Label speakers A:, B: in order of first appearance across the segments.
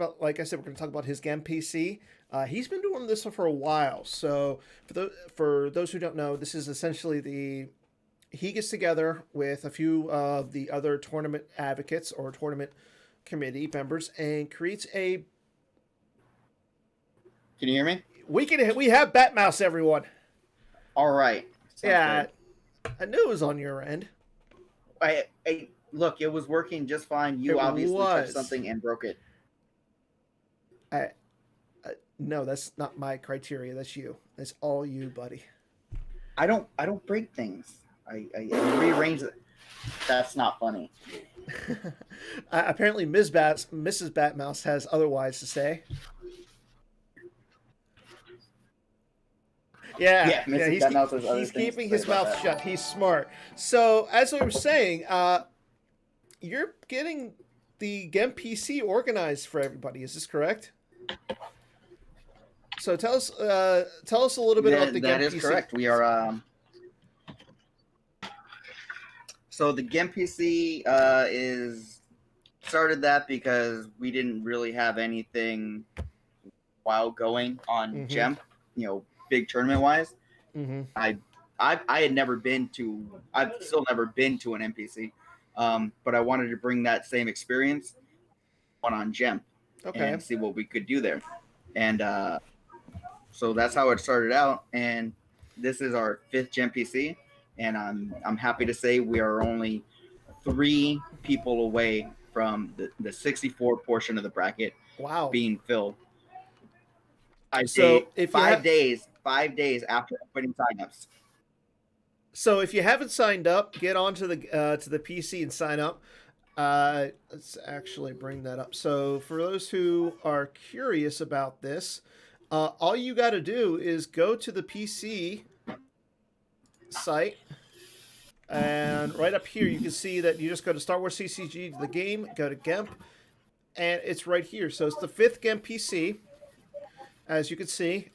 A: about, like I said, we're going to talk about his game PC. He's been doing this for a while. So for those who don't know, this is essentially he gets together with a few of the other tournament advocates or tournament committee members and creates a.
B: Can you hear me?
A: We have Batmouse, everyone.
B: All right. Sounds
A: Yeah,
B: good.
A: I knew it was on your end.
B: Look, it was working just fine. You
A: It
B: obviously touched
A: was.
B: something and broke it.
A: I, no, that's not my criteria. That's you. That's all you, buddy.
B: I don't break things. I rearrange it. That's not funny.
A: Apparently, Mrs. Batmouse has otherwise to say. Yeah,
B: Yeah,
A: yeah,
B: Mrs. Batmouse has other
A: he's
B: things to
A: keeping
B: say
A: his
B: about
A: mouth
B: that.
A: shut. He's smart. So, as I was saying, you're getting the GEM PC organized for everybody. Is this correct? So tell us a little bit about the
B: That
A: GEM
B: is
A: PC.
B: correct. We are so the GIMP PC is started that because we didn't really have anything while going on
A: Mm-hmm.
B: GEMP, big tournament wise.
A: Mm-hmm.
B: I had never been to. I've still never been to an NPC, but I wanted to bring that same experience on GEMP
A: Okay.
B: and see what we could do there. And so that's how it started out. And this is our fifth GEMP PC, and I'm happy to say we are only 3 people away from the 64 portion of the bracket
A: Wow.
B: being filled. I
A: So
B: say
A: if you
B: 5 days after opening signups.
A: So if you haven't signed up, get onto the PC and sign up. Let's actually bring that up. So for those who are curious about this, all you got to do is go to the PC site, and right up here you can see that you just go to Star Wars CCG, the game, go to GEMP, and it's right here. So it's the 5th GEMP PC. As you can see,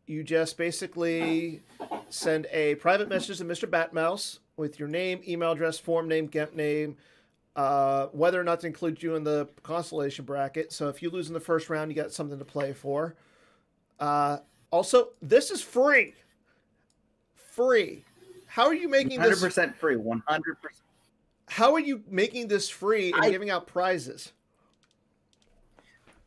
A: you just basically send a private message to Mr. Batmouse with your name, email address, form name, GEMP name, whether or not to include you in the constellation bracket. So if you lose in the first round, you got something to play for. Also, this is free. Free. How are you making this?
B: 100% free. 100%.
A: How are you making this free and giving out prizes?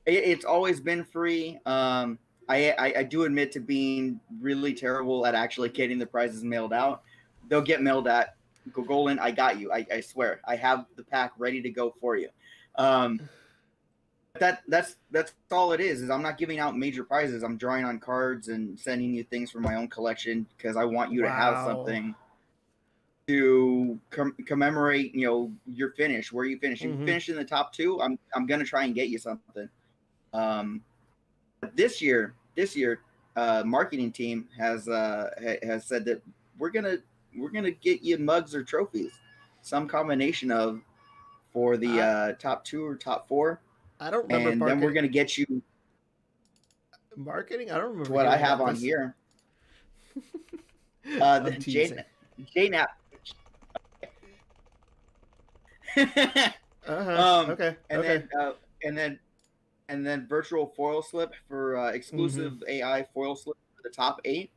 B: It's always been free. I do admit to being really terrible at actually getting the prizes mailed out. They'll get mailed at Golden. I got you. I swear. I have the pack ready to go for you. That's all it is I'm not giving out major prizes. I'm drawing on cards and sending you things from my own collection because I want you to have something to commemorate, your finish, where you finish. If you finish in the top 2, I'm gonna try and get you something. This year, marketing team has said that we're gonna get you mugs or trophies, some combination of for the top 2 or top 4.
A: I don't remember.
B: And then we're gonna get you
A: marketing. I don't remember
B: what I have on
A: this.
B: here.
A: The
B: JNAP.
A: Okay.
B: And then virtual foil slip for exclusive AI foil slip for the top 8.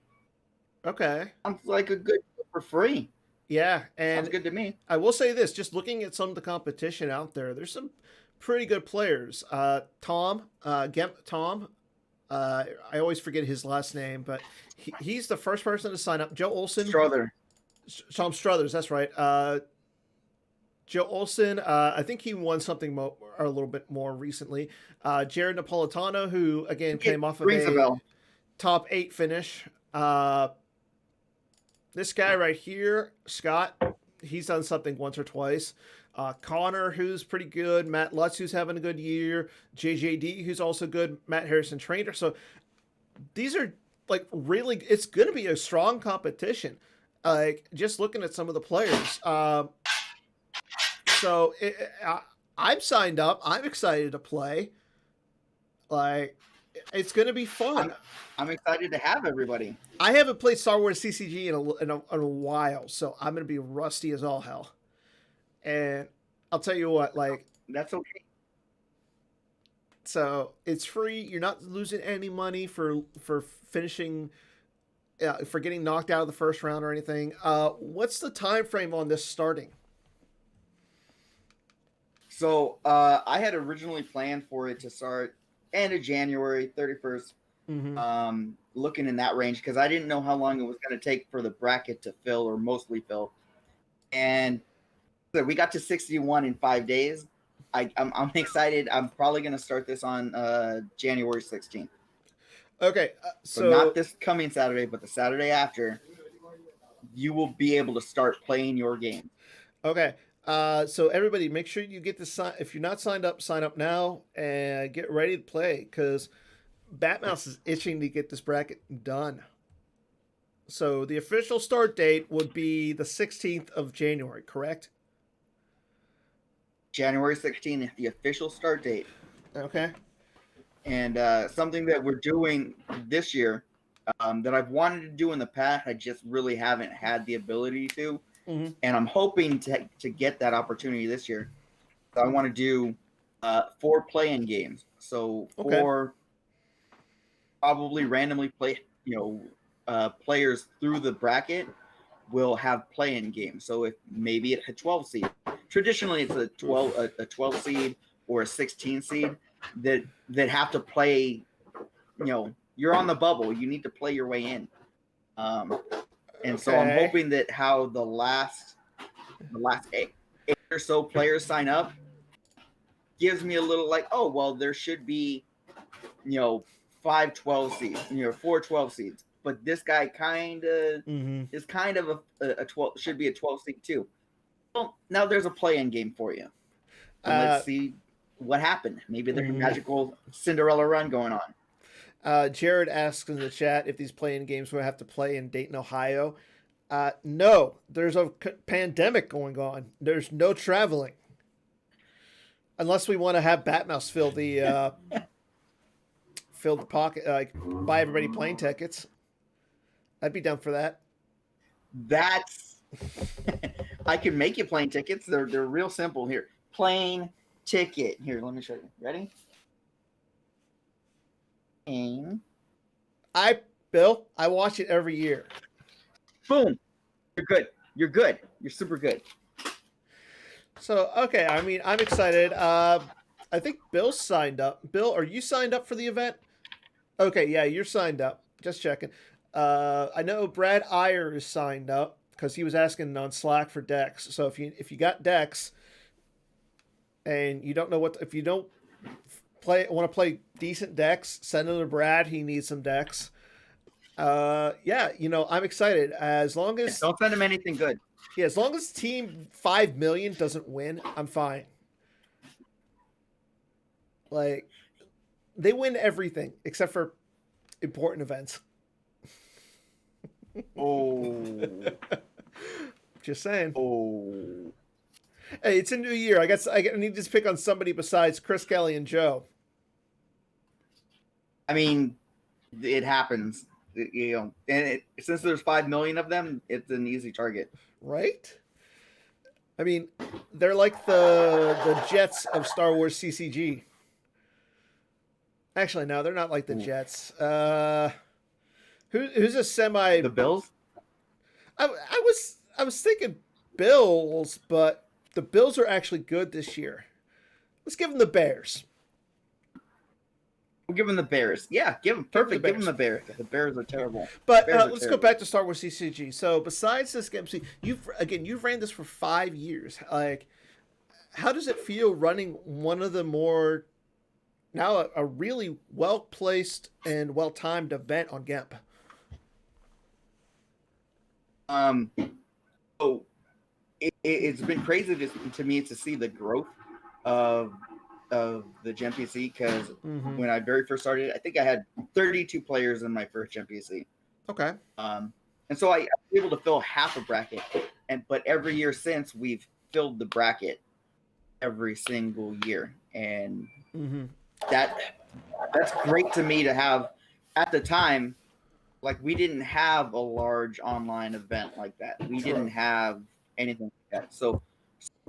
A: Okay.
B: Sounds like a good for free.
A: Yeah, and
B: sounds good to me.
A: I will say this: just looking at some of the competition out there, there's some pretty good players. Tom, Gemp Tom. I always forget his last name, but he's the first person to sign up. Joe Olson. Tom Struthers. That's right. Joe Olson, I think he won something a little bit more recently. Jared Napolitano, who again came off of a top 8 finish. This guy right here, Scott, he's done something once or twice. Connor, who's pretty good. Matt Lutz, who's having a good year. JJD, who's also good. Matt Harrison Trainer. So these are like really, it's going to be a strong competition. Like just looking at some of the players. So I'm signed up. I'm excited to play. Like, it's going to be fun.
B: I'm excited to have everybody.
A: I haven't played Star Wars CCG in a while, so I'm going to be rusty as all hell. And I'll tell you what, like...
B: That's okay.
A: So it's free. You're not losing any money for finishing for getting knocked out of the first round or anything. What's the time frame on this starting?
B: So I had originally planned for it to start end of January 31st,
A: Mm-hmm.
B: looking in that range because I didn't know how long it was going to take for the bracket to fill or mostly fill. And so we got to 61 in 5 days. I'm excited. I'm probably going to start this on January 16th.
A: Okay,
B: So not
A: so
B: this coming Saturday, but the Saturday after, you will be able to start playing your game.
A: okay, so everybody, make sure you get the sign. If you're not signed up, sign up now and get ready to play because Batmouse is itching to get this bracket done. So the official start date would be the 16th of January, correct?
B: January 16th, the official start date.
A: Okay.
B: And something that we're doing this year that I've wanted to do in the past, I just really haven't had the ability to.
A: Mm-hmm.
B: And I'm hoping to get that opportunity this year. So I want to do 4 play-in games. So
A: Okay.
B: 4 probably randomly players through the bracket will have play-in games. So if maybe it's a 12 seed. Traditionally, it's a 12 seed or a 16 seed that have to play. You're on the bubble. You need to play your way in. And so I'm
A: Okay.
B: hoping that how the last eight or so players sign up gives me a little like, oh well, there should be 5 12 seeds, 4 12 seeds, but this guy kind of
A: Mm-hmm.
B: is kind of a 12, should be a 12 seed too. Well, now there's a play-in game for you, and let's see what happened. Maybe there's a magical Cinderella run going on.
A: Jared asks in the chat if these playing games will have to play in Dayton, Ohio. No, there's a pandemic going on. There's no traveling. Unless we want to have Batmouse fill the pocket, like buy everybody plane tickets. I'd be down for that.
B: That's I can make you plane tickets. They're real simple here. Plane ticket. Here, let me show you. Ready? And
A: Bill, I watch it every year.
B: Boom. You're good. You're good. You're super good.
A: So, okay, I mean, I'm excited. I think Bill's signed up. Bill, are you signed up for the event? Okay, yeah, you're signed up. Just checking. I know Brad Iyer is signed up because he was asking on Slack for decks. So if you got decks and you don't know if you don't want to play decent decks, send them to Brad. He needs some decks. Yeah, I'm excited. As long as
B: don't send him anything good.
A: Yeah, as long as Team 5 million doesn't win, I'm fine. Like, they win everything except for important events.
B: Oh.
A: Just saying.
B: Oh.
A: Hey, it's a new year. I need to pick on somebody besides Chris Kelly and Joe.
B: I mean, it happens. And since there's 5 million of them, it's an easy target.
A: Right? I mean, they're like the Jets of Star Wars CCG. Actually, no, they're not like the Jets. Who's a semi?
B: The Bills?
A: I was thinking Bills, but the Bills are actually good this year. Let's give them the Bears.
B: We'll give them the Bears. Yeah, give them perfect. Give them the Bears. The Bears are terrible.
A: But let's go back to Star Wars CCG. So besides this game, you've ran this for 5 years. Like, how does it feel running one of the more now a really well placed and well timed event on GEMP?
B: So it's been crazy to me to see the growth of the Gem PC because when I very first started, I think I had 32 players in my first Gem PC.
A: Okay.
B: And so I was able to fill half a bracket, but every year since we've filled the bracket every single year, and that's great to me to have. At the time, like, we didn't have a large online event like that. We didn't have anything like that. So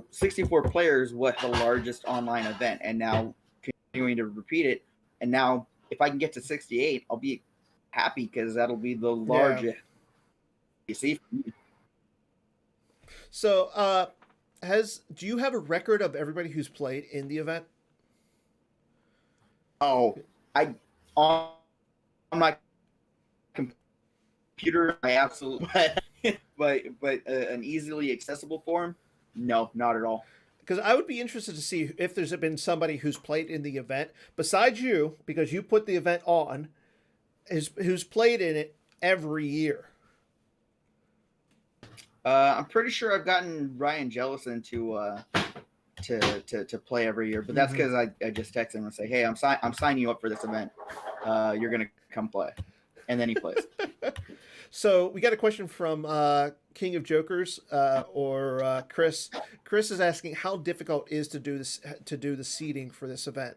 B: 64 players was the largest online event, and now continuing to repeat it. And now, if I can get to 68, I'll be happy because that'll be the largest PC for me.
A: So, do you have a record of everybody who's played in the event?
B: Oh, I on my computer, I absolutely, but an easily accessible form, no, not at all.
A: Because I would be interested to see if there's been somebody who's played in the event besides you, because you put the event on, who's played in it every year.
B: I'm pretty sure I've gotten Ryan Jellison to play every year, but that's because I just text him and say, "Hey, I'm signing you up for this event. You're gonna come play," and then he plays.
A: So we got a question from King of Jokers or Chris. Chris is asking how difficult it is to do the seeding for this event.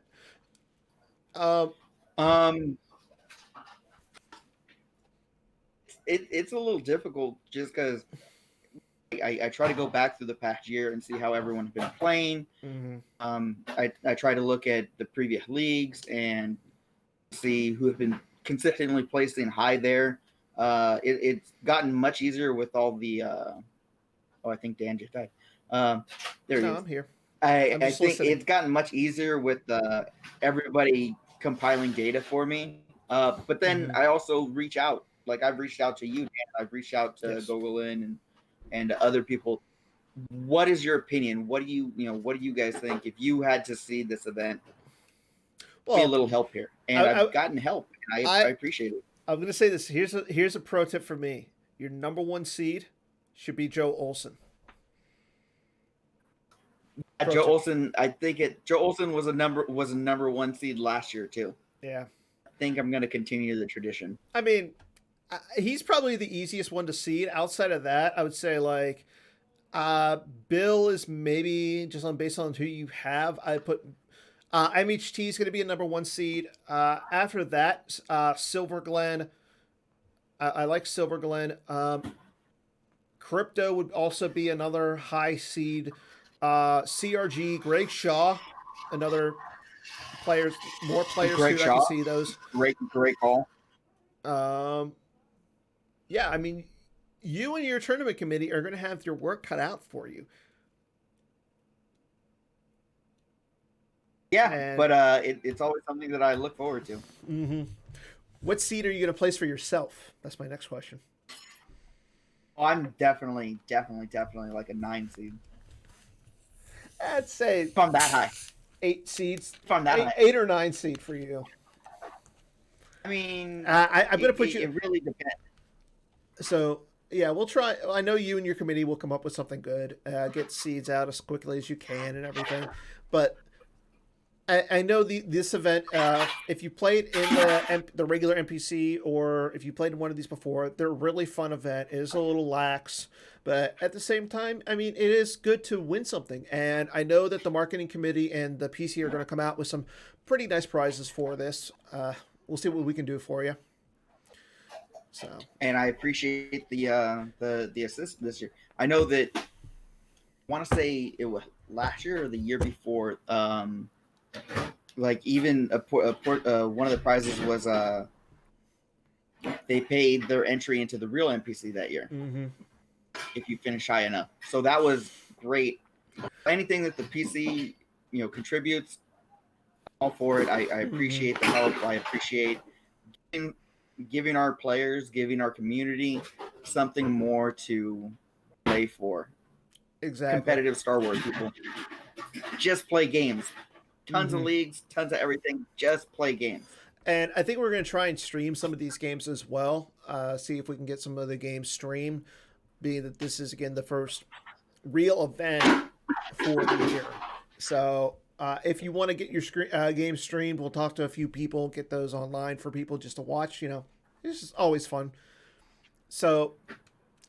B: It's a little difficult just because I try to go back through the past year and see how everyone's been playing. I try to look at the previous leagues and see who have been consistently placing high there. It's gotten much easier with all the. I think Dan just died. There he is.
A: I'm here.
B: I think it's gotten much easier with everybody compiling data for me. But then I also reach out. Like I've reached out to you, Dan. I've reached out to Gogolin and other people. What is your opinion? What do you guys think? If you had to see this event, be a little help here, and I've gotten help. And I appreciate it.
A: I'm going to say this. Here's a pro tip for me. Your number one seed should be Joe Olsen.
B: Joe Olsen, I think Joe Olsen was a number one seed last year too.
A: Yeah,
B: I think I'm going to continue the tradition.
A: I mean, he's probably the easiest one to seed. Outside of that, I would say like Bill is maybe just based on who you have. I put MHT is going to be a number one seed. After that, Silver Glen. I like Silver Glen. Crypto would also be another high seed. CRG, Greg Shaw, another more players
B: Greg
A: who
B: Shaw,
A: I can see those.
B: Great call.
A: Yeah, I mean, you and your tournament committee are going to have your work cut out for you.
B: Yeah, but it's always something that I look forward to.
A: Mm-hmm. What seed are you going to place for yourself? That's my next question.
B: Oh, I'm definitely like a 9 seed.
A: I'd say
B: if I'm that high.
A: 8 seeds.
B: If I'm that high.
A: 8 or 9 seed for you.
B: I mean,
A: I'm going to put you.
B: It really depends.
A: So yeah, we'll try. I know you and your committee will come up with something good. Get seeds out as quickly as you can and everything. But I know this event. If you played in the regular NPC or if you played in one of these before, they're a really fun event. It is a little lax, but at the same time, I mean, it is good to win something. And I know that the marketing committee and the PC are going to come out with some pretty nice prizes for this. We'll see what we can do for you. So.
B: And I appreciate the assist this year. I know that I want to say it was last year or the year before. Like even one of the prizes was they paid their entry into the real NPC that year if you finish high enough. So that was great. Anything that the PC contributes, all for it. I appreciate the help. I appreciate giving our players, giving our community something more to play for.
A: Exactly.
B: Competitive Star Wars people. Just play games. Tons of leagues, tons of everything. Just play games.
A: And I think we're going to try and stream some of these games as well. See if we can get some of the games streamed, being that this is, again, the first real event for the year. So if you want to get your games streamed, we'll talk to a few people, get those online for people just to watch. This is always fun. So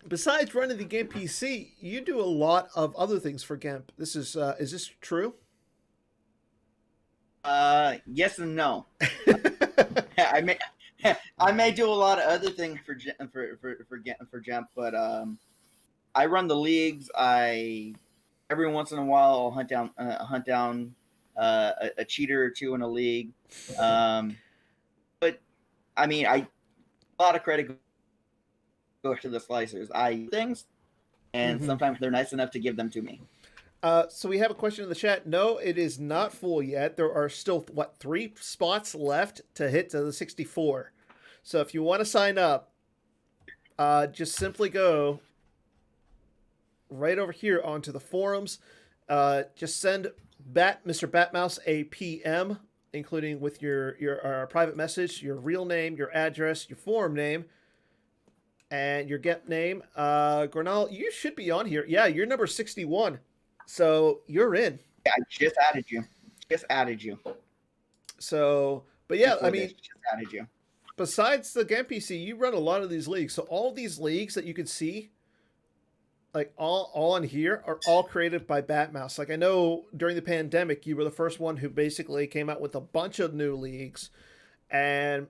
A: besides running the GIMP PC, you do a lot of other things for GIMP. Is this true?
B: Yes and no. I may do a lot of other things for GEMP, but I run the leagues. Every once in a while I'll hunt down a cheater or two in a league. But I mean, a lot of credit goes to the slicers. I things, and sometimes they're nice enough to give them to me.
A: So we have a question in the chat. No, it is not full yet. There are still, what, 3 spots left to hit to the 64. So if you want to sign up, just simply go right over here onto the forums. Just send Mr. Batmouse a PM, including with your private message, your real name, your address, your forum name, and your get name. Gornal, you should be on here. Yeah, you're number 61. So you're in.
B: I just added you. Just added you.
A: So, but yeah, I mean,
B: just added you.
A: Besides the Game PC, you run a lot of these leagues. So all these leagues that you can see, like all on here, are all created by Batmouse. Like I know during the pandemic, you were the first one who basically came out with a bunch of new leagues, and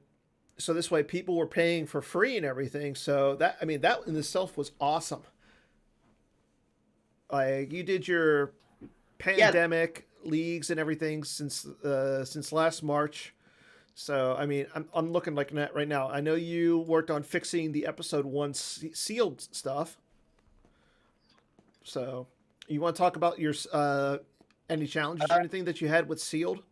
A: so this way people were paying for free and everything. So that, I mean, that in itself was awesome. Like you did your pandemic leagues and everything since last March. So I mean, I'm looking like that right now. I know you worked on fixing the episode 1 sealed stuff. So you want to talk about your any challenges or anything that you had with sealed?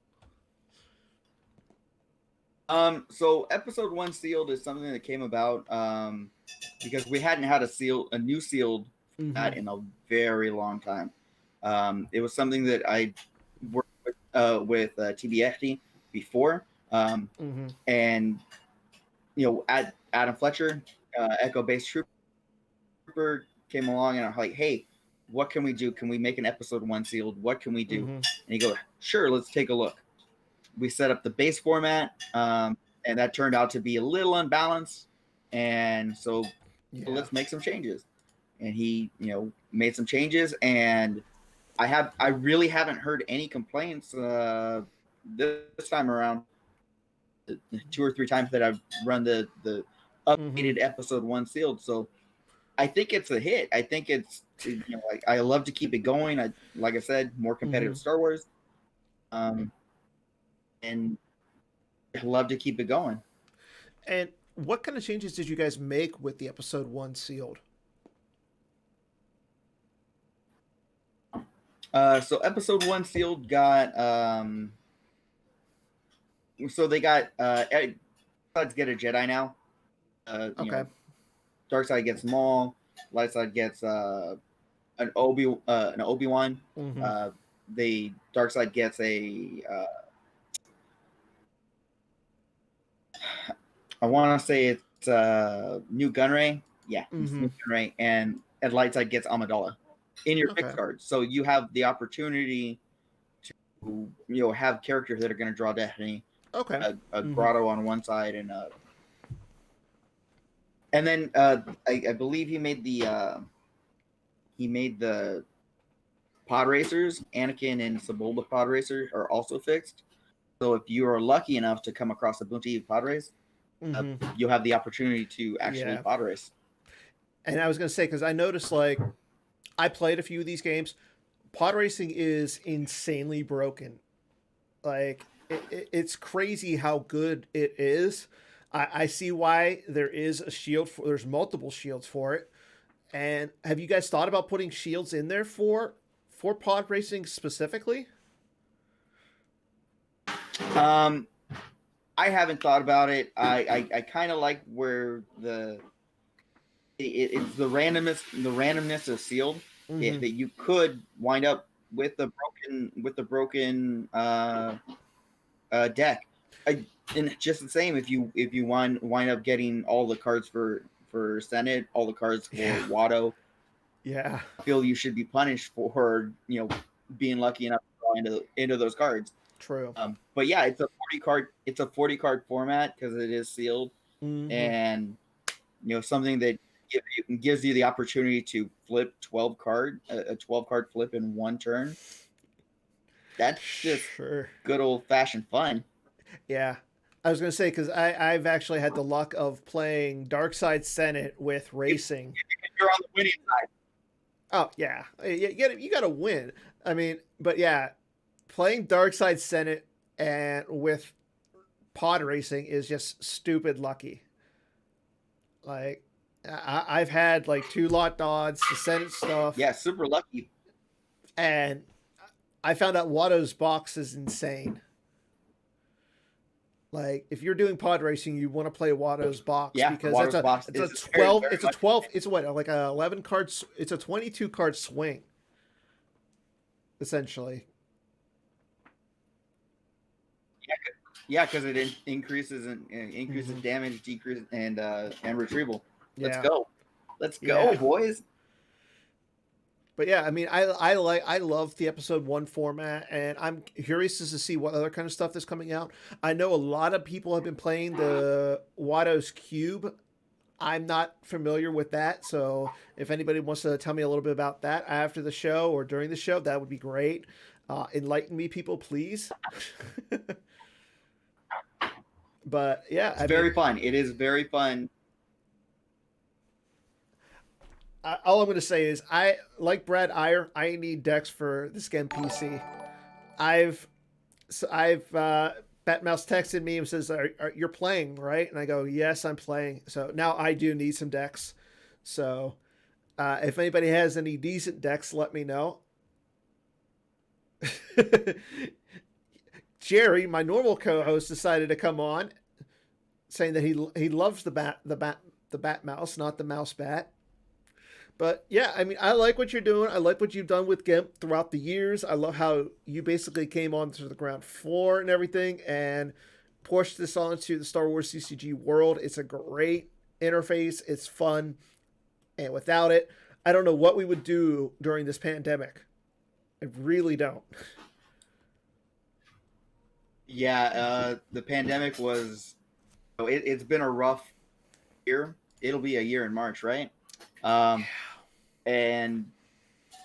B: So episode 1 sealed is something that came about because we hadn't had a new sealed that in a very long time. It was something that I worked with TBFT before, and Adam Fletcher, Echo Base Trooper, came along, and I'm like, hey, what can we do? Can we make an episode 1 sealed? What can we do? And he goes, sure, let's take a look. We set up the base format, and that turned out to be a little unbalanced, and so let's make some changes. And he, made some changes, and I really haven't heard any complaints this time around. The 2 or 3 times that I've run the updated episode 1 sealed, so I think it's a hit. I think it's like I love to keep it going. Like I said, more competitive Star Wars, and I love to keep it going.
A: And what kind of changes did you guys make with the episode 1 sealed?
B: So episode 1 sealed got so they got sides get a Jedi now. Okay. Dark side gets Maul, light side gets an Obi-Wan. The dark side gets a I want to say it's new Gunray. Yeah, new Gunray, and light side gets Amidala in your fixed cards. So you have the opportunity to have characters that are going to draw destiny.
A: Okay.
B: A grotto on one side, and then I believe he made the pod racers. Anakin and Sebulba pod racers are also fixed. So if you are lucky enough to come across a Bounty pod race, you'll have the opportunity to actually pod race.
A: And I was going to say, because I noticed, like, I played a few of these games. Pod racing is insanely broken. Like, it's crazy how good it is. I see why there is a shield there's multiple shields for it. And have you guys thought about putting shields in there for pod racing specifically?
B: I haven't thought about it. I kind of like where it's the randomness of sealed. That you could wind up with the broken deck. And just the same if you wind up getting all the cards for Senate, all the cards for Watto.
A: Yeah,
B: I feel you should be punished for being lucky enough to draw into those cards.
A: True.
B: But yeah, it's a 40 card format because it is sealed, and something that gives you the opportunity to flip a 12 card flip in one turn. That's just good old fashioned fun.
A: Yeah. I was going to say, because I've actually had the luck of playing Darkside Senate with racing.
B: You're on the winning side.
A: Oh, yeah. You got to win. I mean, but yeah, playing Darkside Senate and with pod racing is just stupid lucky. Like I've had like 2 lot dodds, the Senate stuff,
B: Yeah, super lucky.
A: and I found out Watto's box is insane. Like if you're doing pod racing, you want to play Watto's box
B: Yeah,
A: because
B: Watto's box
A: it's a
B: is
A: 12
B: very
A: it's a
B: much
A: 12 it's what like a 11 card it's a 22 card swing essentially.
B: yeah, because it increases and increases
A: Mhm.
B: damage, decrease and retrieval. Let's
A: Yeah.
B: go, let's go,
A: Yeah.
B: boys.
A: But yeah, I mean, I love the episode 1 format, and I'm curious to see what other kind of stuff is coming out. I know a lot of people have been playing the Watto's Cube. I'm not familiar with that, so if anybody wants to tell me a little bit about that after the show or during the show, that would be great. Enlighten me, people, please. But yeah,
B: It's very fun. It is very fun.
A: all I'm going to say is I like Brad Iyer. I need decks for this game PC. I've Batmouse texted me and says, "You're playing, right?" And I go, "Yes, I'm playing." So now I do need some decks. So if anybody has any decent decks, let me know. Jerry, my normal co-host, decided to come on, saying that he loves the Batmouse, not the mouse bat. But yeah, I mean, I like what you're doing. I like what you've done with GIMP throughout the years. I love how you basically came onto the ground floor and everything and pushed this onto the Star Wars CCG world. It's a great interface. It's fun. And without it, I don't know what we would do during this pandemic. I really don't.
B: Yeah, the pandemic was. It's been a rough year. It'll be a year in March, right? And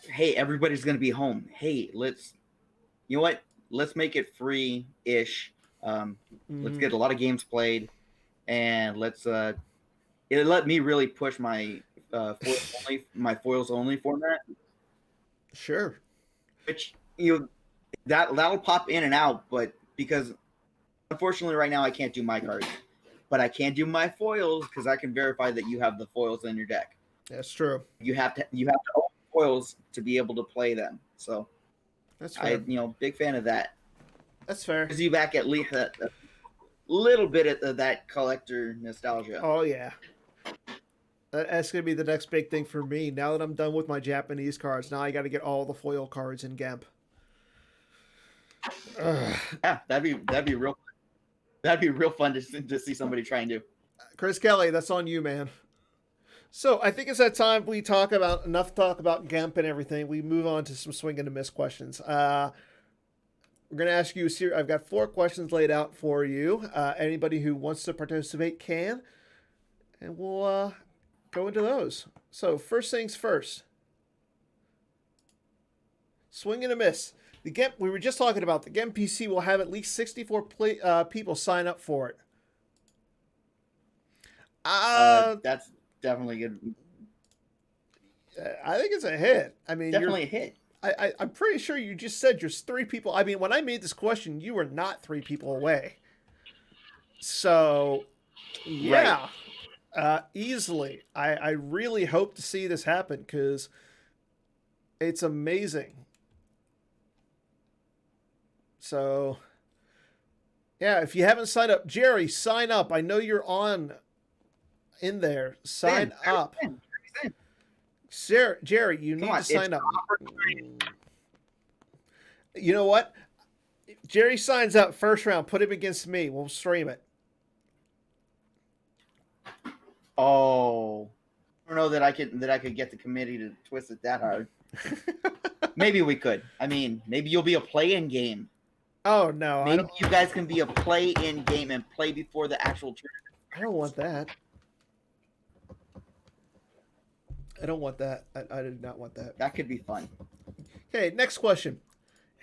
B: hey, everybody's gonna be home. Hey, you know what? Let's make it free-ish. Let's get a lot of games played, and it let me really push my foils only format,
A: Sure.
B: which that'll pop in and out, but because unfortunately right now I can't do my cards, but I can do my foils because I can verify that you have the foils in your deck.
A: That's true.
B: You have to own foils to be able to play them. So
A: That's fair.
B: big fan of that.
A: That's fair.
B: Gives you back at least a little bit of that collector nostalgia.
A: Oh yeah. That's gonna be the next big thing for me. Now that I'm done with my Japanese cards, now I got to get all the foil cards in GAMP.
B: Yeah, that'd be real. That'd be real fun to see somebody try and do.
A: Chris Kelly, that's on you, man. So I think it's that time we talk about GAMP and everything. We move on to some swing and a miss questions. We're gonna ask you. I've got 4 questions laid out for you. Anybody who wants to participate can, and we'll go into those. So first things first. Swing and a miss. The GAMP we were just talking about. The GAMP PC will have at least 64 people sign up for it.
B: That's definitely good.
A: I think it's a hit. I mean,
B: definitely a hit.
A: I'm pretty sure you just said you're 3 people. I mean, when I made this question, you were not 3 people away. So, yeah, easily. I really hope to see this happen because it's amazing. So, yeah, if you haven't signed up, Jerry, sign up. I know you're on in there. Sign up. Jerry, you need to sign up. You know what? Jerry signs up first round. Put him against me. We'll stream it.
B: Oh, I don't know that I could get the committee to twist it that hard. Maybe we could. I mean, maybe you'll be a play-in game.
A: Oh no!
B: Maybe you guys can be a play-in game and play before the actual tournament.
A: I don't want that. I don't want that. I did not want that.
B: That could be fun.
A: Okay, next question.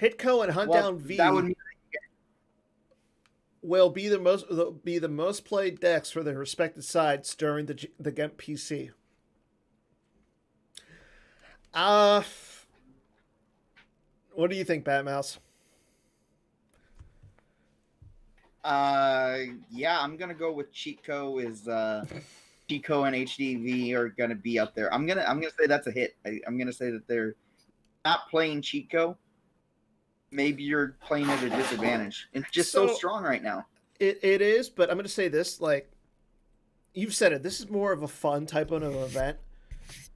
A: Hitco and Huntdown V
B: that would
A: will be the most played decks for their respective sides during the GEMP PC. What do you think, Batmouse?
B: Yeah, I'm gonna go with Chico. Chico and HDV are gonna be up there. I'm gonna say that's a hit. I'm gonna say that they're not playing Chico. Maybe you're playing at a disadvantage. It's just so
A: So
B: strong right now.
A: it is, but I'm going to say this: like you've said it, this is more of a fun type of an event.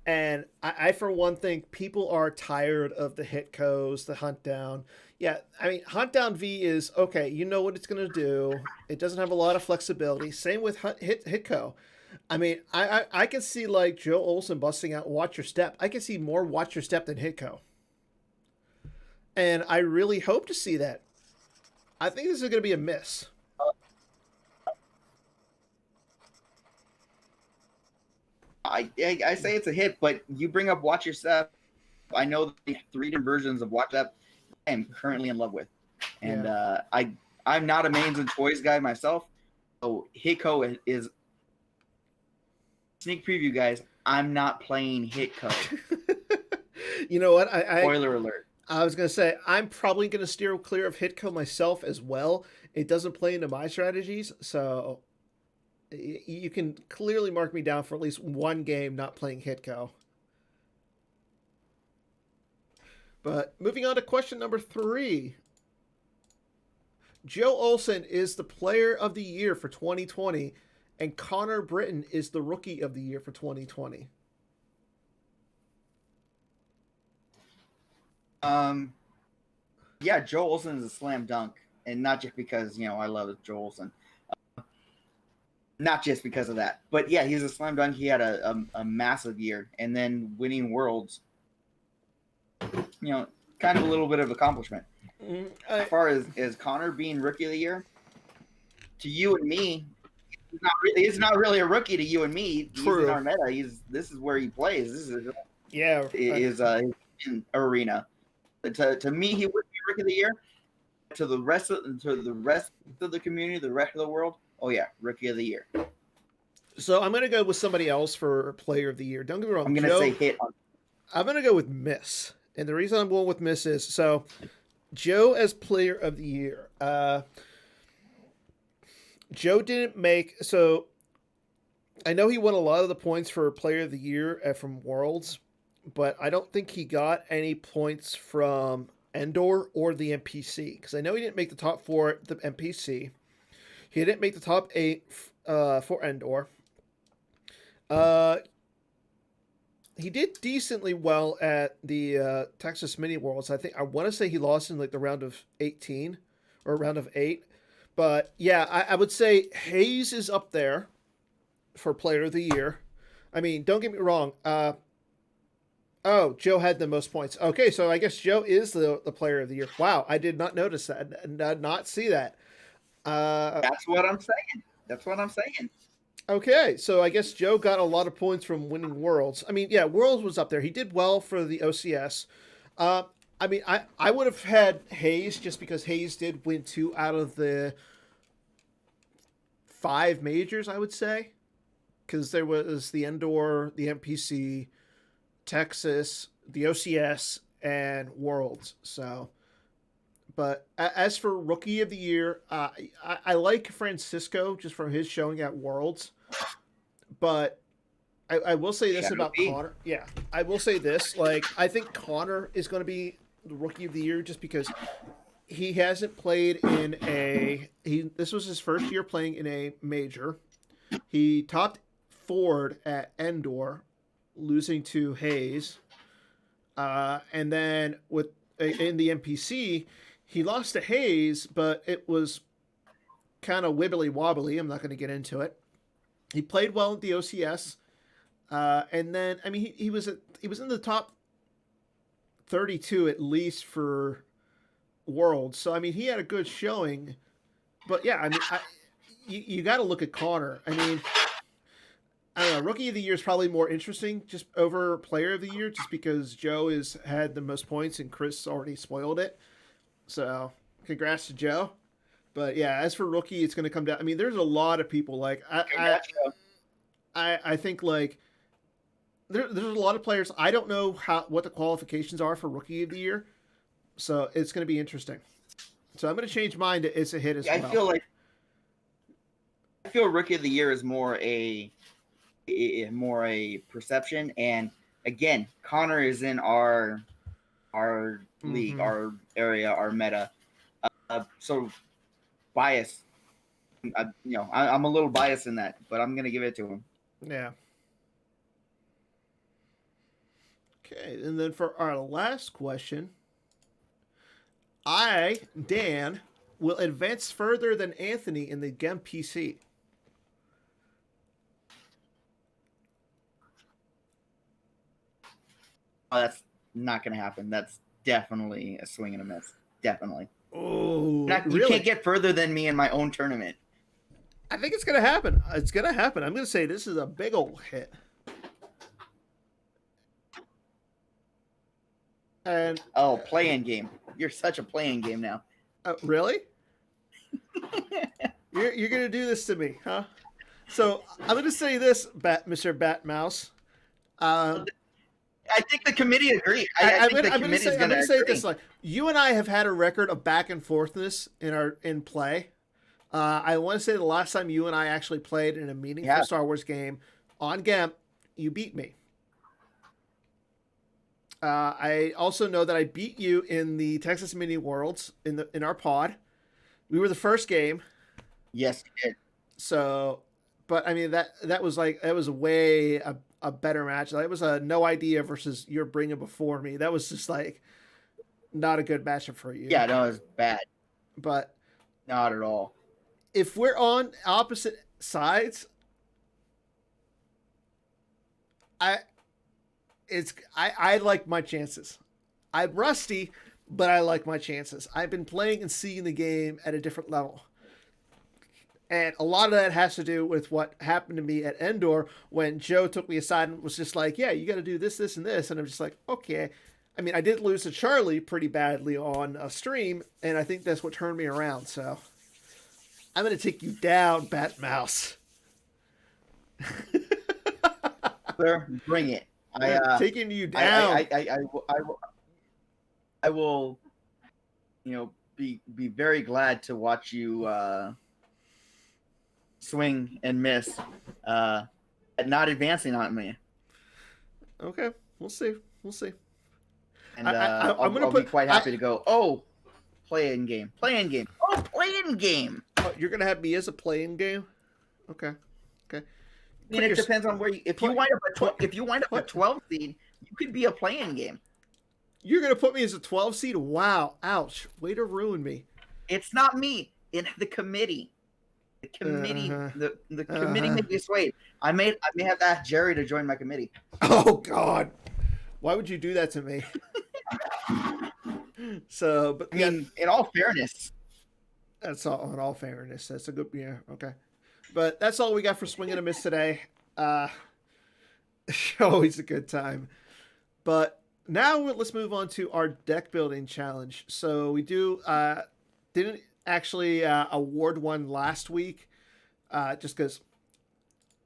A: And I, for one, think people are tired of the hit codes, the hunt down. Yeah, I mean, hunt down V is okay. You know what it's going to do. It doesn't have a lot of flexibility. Same with Hitco. I mean, I can see like Joe Olsen busting out Watch Your Step. I can see more Watch Your Step than Hitco. And I really hope to see that. I think this is going to be a miss.
B: I say it's a hit, but you bring up Watch Your Step. I know the 3 different versions of Watch Step I am currently in love with, and
A: Yeah.
B: I'm not a mains and toys guy myself. So Hitco is sneak preview, guys. I'm not playing Hitco.
A: You know what?
B: Spoiler alert.
A: I was going to say, I'm probably going to steer clear of Hitco myself as well. It doesn't play into my strategies, so you can clearly mark me down for at least one game not playing Hitco. But moving on to question number 3. Joe Olsen is the player of the year for 2020, and Connor Britton is the rookie of the year for 2020.
B: Yeah, Joel Olsen is a slam dunk, and not just because I love Joel Olsen. Not just because of that, but yeah, he's a slam dunk. He had a massive year, and then winning Worlds, kind of a little bit of accomplishment. As far as Connor being rookie of the year, to you and me, he's not really a rookie to you and me.
A: True.
B: He's in our meta. This is where he plays. This is his arena. To me, he would be rookie of the year. To the rest of the community, the rest of the world, oh yeah, rookie of the year.
A: So I'm going to go with somebody else for player of the year. Don't get me wrong.
B: I'm going to say hit.
A: I'm going to go with Miss. And the reason I'm going with Miss is, so Joe as player of the year. Joe didn't make, so I know he won a lot of the points for player of the year from Worlds, but I don't think he got any points from Endor or the NPC, because I know he didn't make the top 4 at the NPC. He didn't make the top 8 for Endor. He did decently well at the Texas Mini Worlds. I want to say he lost in like the round of 18 or round of 8. But yeah, I would say Hayes is up there for player of the year. I mean, don't get me wrong. Oh, Joe had the most points. Okay, so I guess Joe is the player of the year. Wow, I did not notice that. I did not see that.
B: That's what I'm saying.
A: Okay, so I guess Joe got a lot of points from winning Worlds. I mean, yeah, Worlds was up there. He did well for the OCS. I mean, I would have had Hayes just because Hayes did win 2 out of the 5 majors, I would say. Because there was the Endor, the NPC, Texas, the OCS, and Worlds. So, but as for Rookie of the Year, I like Francisco just from his showing at Worlds. But I will say this about Connor. Yeah, I will say this. Like, I think Connor is going to be the Rookie of the Year just because he hasn't played in this was his first year playing in a major. He topped Ford at Endor, losing to Hayes. And then in the NPC, he lost to Hayes, but it was kind of wibbly wobbly. I'm not going to get into it. He played well at the OCS. And then, I mean, he was in the top 32 at least for Worlds. So, I mean, he had a good showing. But yeah, I mean, you got to look at Connor. I mean, I don't know. Rookie of the Year is probably more interesting just over Player of the Year, just because Joe has had the most points and Chris already spoiled it. So, congrats to Joe. But yeah, as for Rookie, it's going to come down. I mean, there's a lot of people like I think like there's a lot of players. I don't know what the qualifications are for Rookie of the Year, so it's going to be interesting. So I'm going to change mine to it's a hit as well.
B: I feel like feel Rookie of the Year is more a perception. And again, Connor is in our league, our area, our meta. So bias. I'm a little biased in that, but I'm gonna give it to him.
A: Yeah. Okay, and then for our last question, Dan, will advance further than Anthony in the GEM PC.
B: Oh, that's not gonna happen. That's definitely a swing and a miss. Definitely.
A: Oh,
B: You
A: really?
B: can't get further than me in my own tournament.
A: I think it's gonna happen. It's gonna happen. I'm gonna say this is a big old hit. And
B: play-in game. You're such a play-in game now.
A: Really? you're gonna do this to me, huh? So I'm gonna say this, Mr. Batmouse.
B: I think the committee agreed. I think the committee is going to
A: say this: like, you and I have had a record of back and forthness in play. I want to say the last time you and I actually played in a meaningful Star Wars game on GEMP, you beat me. I also know that I beat you in the Texas Mini Worlds in our pod. We were the first game.
B: Yes, you did.
A: So, but I mean that was way a better match. Like, it was a no idea versus you're bringing before me. That was just like not a good matchup for you.
B: Yeah, no, it was bad.
A: But
B: not at all.
A: If we're on opposite sides, I like my chances. I'm rusty, but I like my chances. I've been playing and seeing the game at a different level. And a lot of that has to do with what happened to me at Endor when Joe took me aside and was just like, yeah, you got to do this, this, and this. And I'm just like, okay. I mean, I did lose to Charlie pretty badly on a stream, and I think that's what turned me around. So I'm going to take you down, Batmouse.
B: Sir, bring it.
A: I'm taking you down.
B: I will, be very glad to watch you swing and miss at not advancing on me.
A: Okay, we'll see.
B: And I'll be quite happy to go. Play-in game. Play-in game.
A: Oh, you're gonna have me as a play-in game. Okay.
B: I mean, it depends on where you. If you wind up a 12 seed, you could be a play-in game.
A: You're gonna put me as a 12 seed? Wow! Ouch! Way to ruin me.
B: It's not me. It's the committee. The committee. The committee made me sway. I may have to ask Jerry to join my committee.
A: Oh God! Why would you do that to me? So, but
B: I mean, in all fairness,
A: that's all. In all fairness, that's a good. Yeah. Okay. But that's all we got for Swing and a Miss today. Always a good time. But now let's move on to our deck building challenge. So we didn't actually award one last week, just because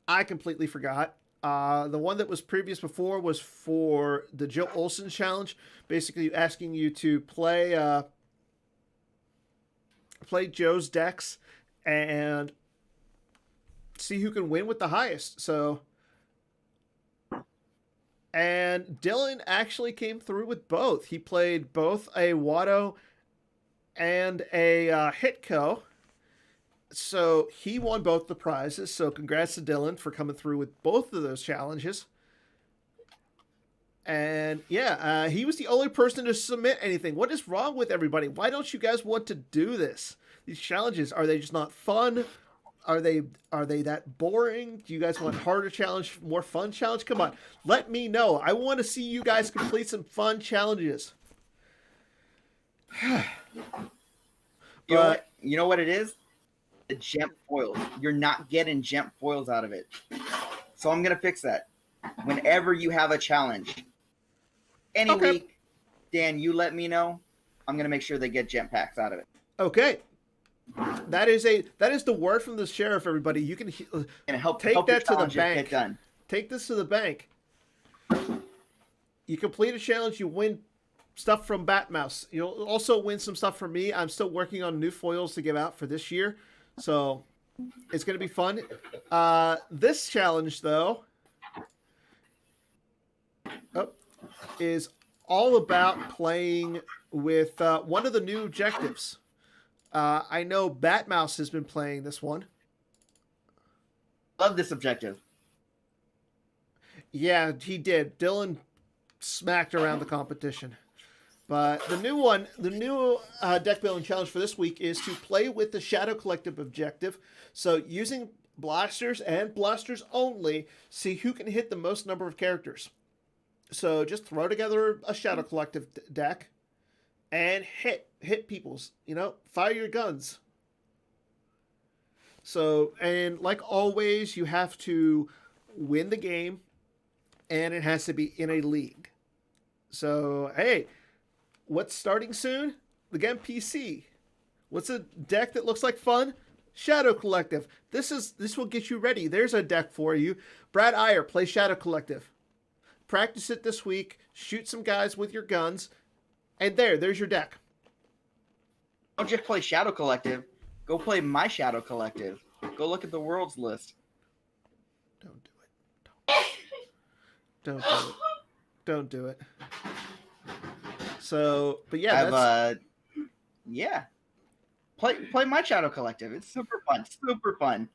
A: I completely forgot. The one that was previous before was for the Joe Olsen challenge, basically asking you to play Joe's decks and see who can win with the highest. So, and Dylan actually came through with both. He played both a Watto and a Hitco. So he won both the prizes. So congrats to Dylan for coming through with both of those challenges. And yeah, he was the only person to submit anything. What is wrong with everybody? Why don't you guys want to do this? These challenges, are they just not fun? Are they that boring? Do you guys want harder challenge, more fun challenge? Come on, let me know. I want to see you guys complete some fun challenges.
B: You know what it is? The gem foils. You're not getting gem foils out of it. So I'm gonna fix that. Whenever you have a challenge, any week, Dan, you let me know. I'm gonna make sure they get gem packs out of it.
A: Okay. That is the word from the sheriff. Everybody, you can take that to the bank. Take this to the bank. You complete a challenge, you win stuff from Batmouse. You'll also win some stuff from me. I'm still working on new foils to give out for this year, so It's going to be fun. This challenge, though, is all about playing with one of the new objectives. I know Batmouse has been playing this one.
B: Love this objective.
A: Yeah, he did. Dylan smacked around the competition. But the new one, the new deck building challenge for this week is to play with the Shadow Collective objective. So using blasters and blasters only, see who can hit the most number of characters. So just throw together a Shadow Collective deck and hit people's, fire your guns. So, and like always, you have to win the game, and it has to be in a league. So, hey, what's starting soon? The game PC. What's a deck that looks like fun? Shadow Collective. This will get you ready. There's a deck for you. Brad Iyer, play Shadow Collective. Practice it this week. Shoot some guys with your guns. And there's your deck.
B: Don't just play Shadow Collective. Go play my Shadow Collective. Go look at the world's list.
A: Don't do it. Don't do it. Don't do it. So, but yeah,
B: yeah. Play my Shadow Collective. It's super fun. Super fun.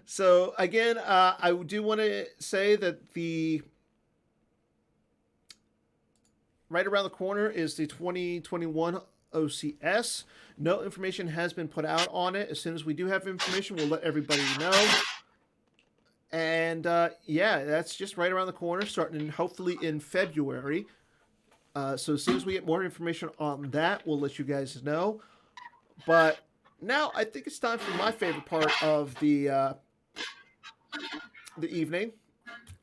A: So again, I do want to say that right around the corner is the 2021 OCS. No information has been put out on it. As soon as we do have information, we'll let everybody know. And yeah, that's just right around the corner, starting hopefully in February. So as soon as we get more information on that, we'll let you guys know. But now I think it's time for my favorite part of the evening.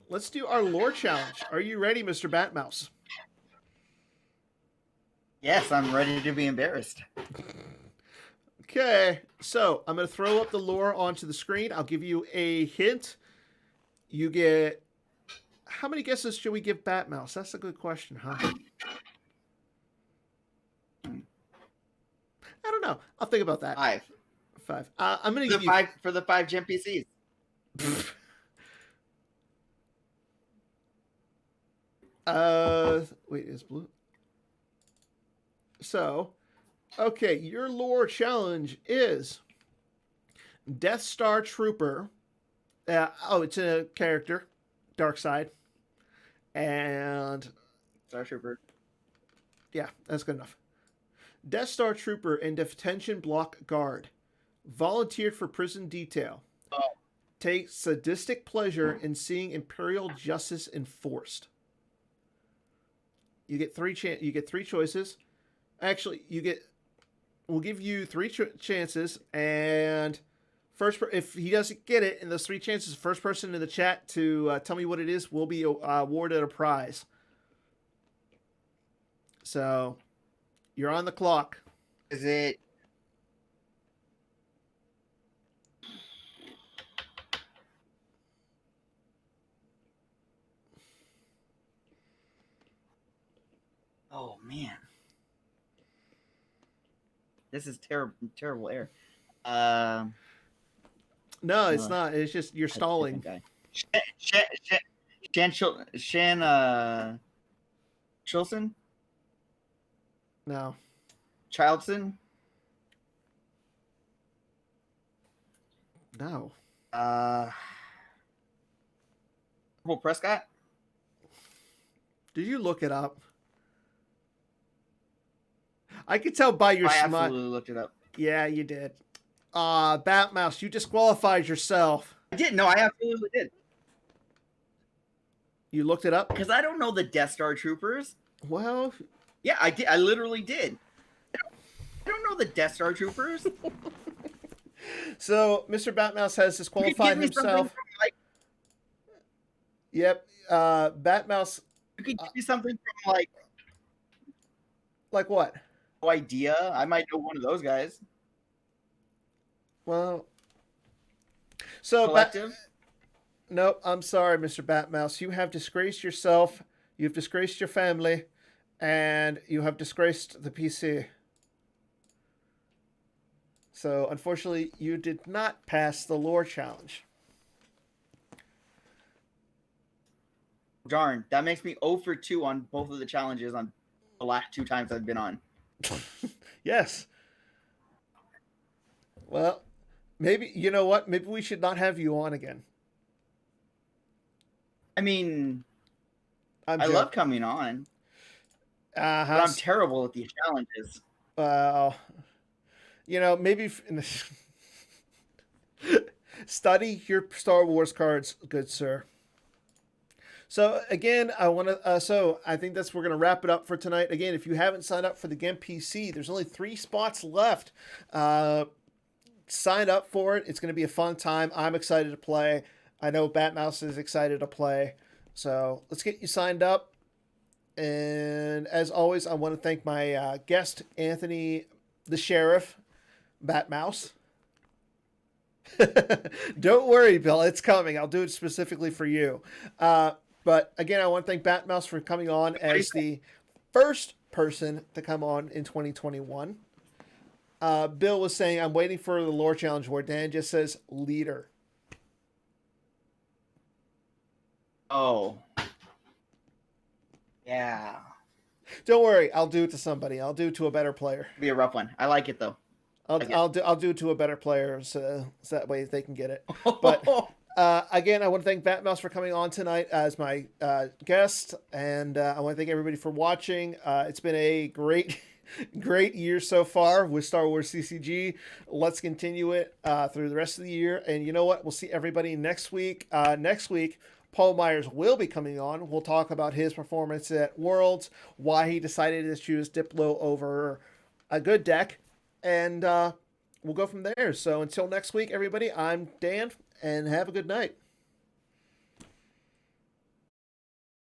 A: Let's do our lore challenge. Are you ready, Mr. Batmouse?
B: Yes, I'm ready to be embarrassed.
A: Okay, so I'm going to throw up the lore onto the screen. I'll give you a hint. You get... How many guesses should we give Batmouse? That's a good question, huh? I don't know. I'll think about that. 5. I'm going to give you...
B: 5 for the 5 gem PCs.
A: Wait, is blue... So, okay, your lore challenge is Death Star Trooper. It's a character, Darkseid, and
B: Star Trooper.
A: Yeah, that's good enough. Death Star Trooper and Detention Block Guard, volunteered for prison detail. Takes sadistic pleasure in seeing Imperial justice enforced. You get three choices. Actually, we'll give you 3 chances, and if he doesn't get it in those 3 chances, first person in the chat to tell me what it is will be awarded a prize. So, you're on the clock.
B: Is it? Oh man. This is terrible air.
A: No, it's not. It's just you're stalling.
B: Shan Chilson?
A: No.
B: Childson?
A: No.
B: Purple Prescott?
A: Did you look it up? I could tell by your smile.
B: I absolutely looked it up.
A: Yeah, you did. Batmouse, you disqualified yourself.
B: I did. No, I absolutely did.
A: You looked it up?
B: Because I don't know the Death Star Troopers.
A: Well...
B: Yeah, I did. I literally did. I don't know the Death Star Troopers.
A: So, Mr. Batmouse has disqualified himself. Yep. Batmouse...
B: You could give me something from, like...
A: Like what?
B: No idea. I might know one of those guys.
A: Well... So,
B: Collective?
A: Nope, I'm sorry, Mr. Batmouse. You have disgraced yourself, you've disgraced your family, and you have disgraced the PC. So unfortunately, you did not pass the lore challenge.
B: Darn, that makes me 0 for 2 on both of the challenges on the last 2 times I've been on.
A: Yes. Well, maybe you know what? Maybe we should not have you on again.
B: I mean,
A: I'm
B: I
A: joking.
B: love coming on, but I'm
A: How's
B: terrible at these challenges.
A: uh, maybe study your Star Wars cards, good sir. So again, I want to. So I think we're gonna wrap it up for tonight. Again, if you haven't signed up for the GIMP PC, there's only 3 spots left. Sign up for it. It's gonna be a fun time. I'm excited to play. I know Batmouse is excited to play. So let's get you signed up. And as always, I want to thank my guest, Anthony, the Sheriff, Batmouse. Don't worry, Bill. It's coming. I'll do it specifically for you. But again, I want to thank Batmouse for coming on as the first person to come on in 2021. Bill was saying, I'm waiting for the lore challenge where Dan just says leader.
B: Oh. Yeah.
A: Don't worry. I'll do it to somebody. I'll do it to a better player.
B: It'll be a rough one. I like it, though.
A: I'll do it to a better player so that way they can get it. But again, I want to thank Batmouse for coming on tonight as my guest, and I want to thank everybody for watching. It's been a great year so far with Star Wars CCG. Let's continue it through the rest of the year, and you know what? We'll see everybody next week. Next week, Paul Myers will be coming on. We'll talk about his performance at Worlds, why he decided to choose Diplo over a good deck, and we'll go from there. So until next week, everybody, I'm Dan, and have a good night.